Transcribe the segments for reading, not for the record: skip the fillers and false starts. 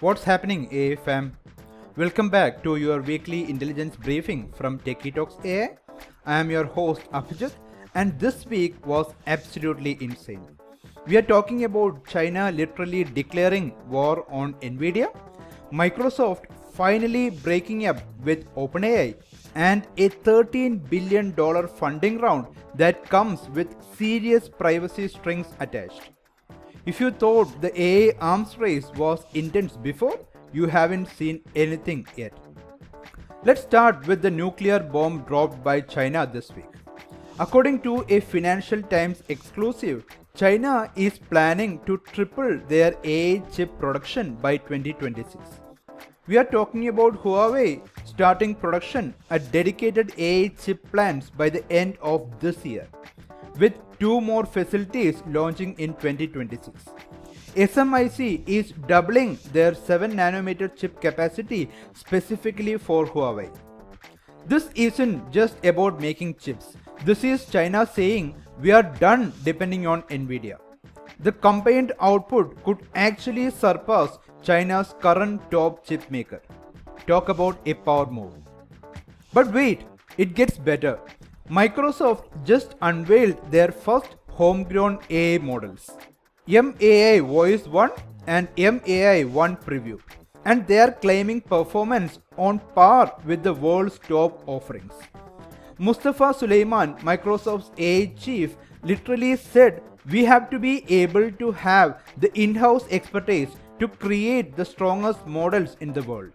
What's happening, AI fam? Welcome back to your weekly intelligence briefing from Techie Talks AI. I am your host Abhijit, and this week was absolutely insane. We are talking about China literally declaring war on NVIDIA, Microsoft finally breaking up with OpenAI, and a $13 billion funding round that comes with serious privacy strings attached. If you thought the AI arms race was intense before, you haven't seen anything yet. Let's start with the nuclear bomb dropped by China this week. According to a Financial Times exclusive, China is planning to triple their AI chip production by 2026. We are talking about Huawei starting production at dedicated AI chip plants by the end of this year, with 2 more facilities launching in 2026. SMIC is doubling their 7nm chip capacity specifically for Huawei. This isn't just about making chips. This is China saying we are done depending on NVIDIA. The combined output could actually surpass China's current top chip maker. Talk about a power move. But wait, it gets better. Microsoft just unveiled their first homegrown AI models, MAI Voice 1 and MAI 1 Preview, and they are claiming performance on par with the world's top offerings. Mustafa Suleyman, Microsoft's AI chief, literally said we have to be able to have the in-house expertise to create the strongest models in the world.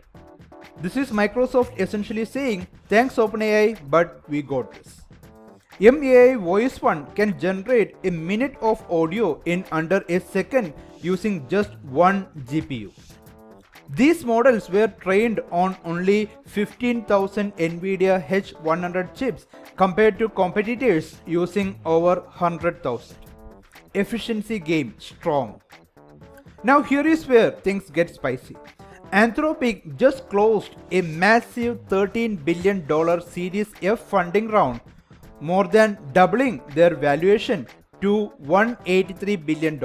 This is Microsoft essentially saying, thanks OpenAI, but we got this. MAI Voice 1 can generate a minute of audio in under a second using just one GPU. These models were trained on only 15,000 NVIDIA H100 chips compared to competitors using over 100,000. Efficiency game strong. Now here is where things get spicy. Anthropic just closed a massive $13 billion Series F funding round, more than doubling their valuation to $183 billion.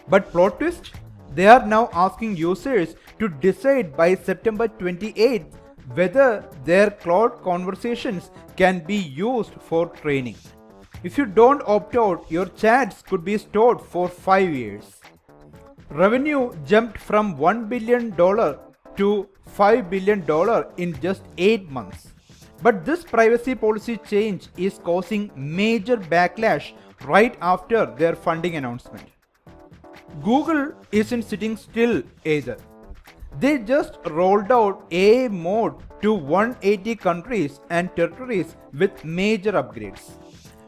But plot twist, they are now asking users to decide by September 28th whether their Claude conversations can be used for training. If you don't opt out, your chats could be stored for 5 years. Revenue jumped from $1 billion to $5 billion in just 8 months. But this privacy policy change is causing major backlash right after their funding announcement. Google isn't sitting still either. They just rolled out AI mode to 180 countries and territories with major upgrades.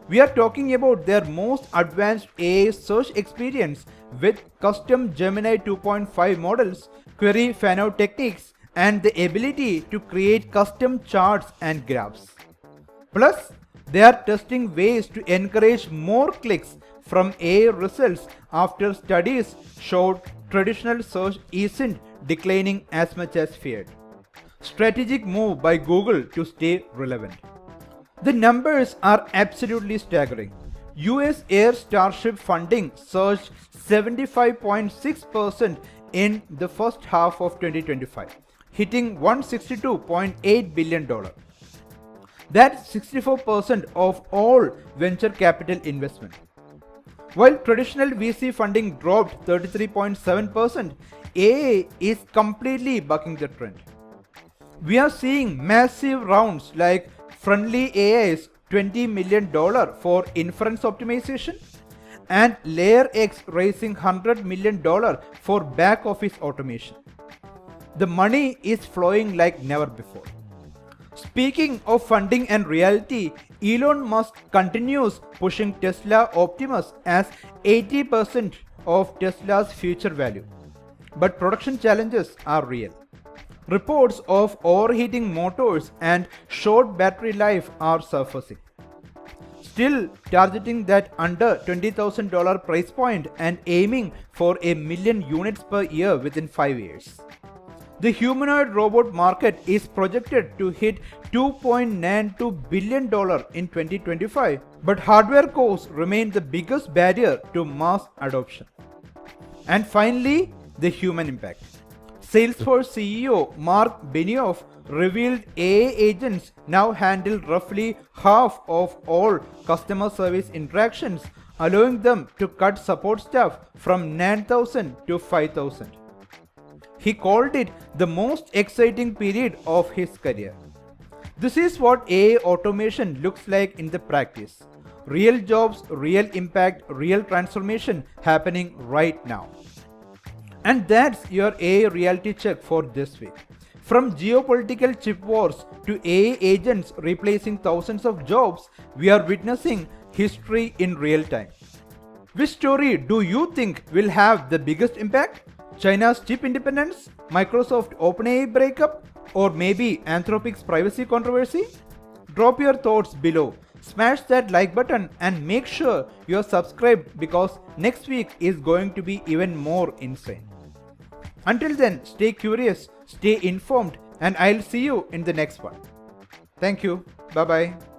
We are talking about their most advanced AI search experience with custom Gemini 2.5 models, query fan-out techniques, and the ability to create custom charts and graphs. Plus, they are testing ways to encourage more clicks from AI results after studies showed traditional search isn't declining as much as feared. Strategic move by Google to stay relevant. The numbers are absolutely staggering. US Air Starship funding surged 75.6% in the first half of 2025, hitting $162.8 billion. That's 64% of all venture capital investment. While traditional VC funding dropped 33.7%, AI is completely bucking the trend. We are seeing massive rounds like Friendly AI's $20 million for inference optimization and Layer X raising $100 million for back office automation. The money is flowing like never before. Speaking of funding and reality, Elon Musk continues pushing Tesla Optimus as 80% of Tesla's future value. But production challenges are real. Reports of overheating motors and short battery life are surfacing. Still targeting that under $20,000 price point and aiming for 1 million units per year within 5 years. The humanoid robot market is projected to hit $2.92 billion in 2025, but hardware costs remain the biggest barrier to mass adoption. And finally, the human impact. Salesforce CEO Mark Benioff revealed AI agents now handle roughly half of all customer service interactions, allowing them to cut support staff from 9,000 to 5,000. He called it the most exciting period of his career. This is what AI automation looks like in the practice. Real jobs, real impact, real transformation happening right now. And that's your AI reality check for this week. From geopolitical chip wars to AI agents replacing thousands of jobs, we are witnessing history in real time. Which story do you think will have the biggest impact? China's chip independence, Microsoft OpenAI breakup, or maybe Anthropic's privacy controversy? Drop your thoughts below. Smash that like button and make sure you're subscribed because next week is going to be even more insane. Until then, stay curious, stay informed, and I'll see you in the next one. Thank you. Bye bye.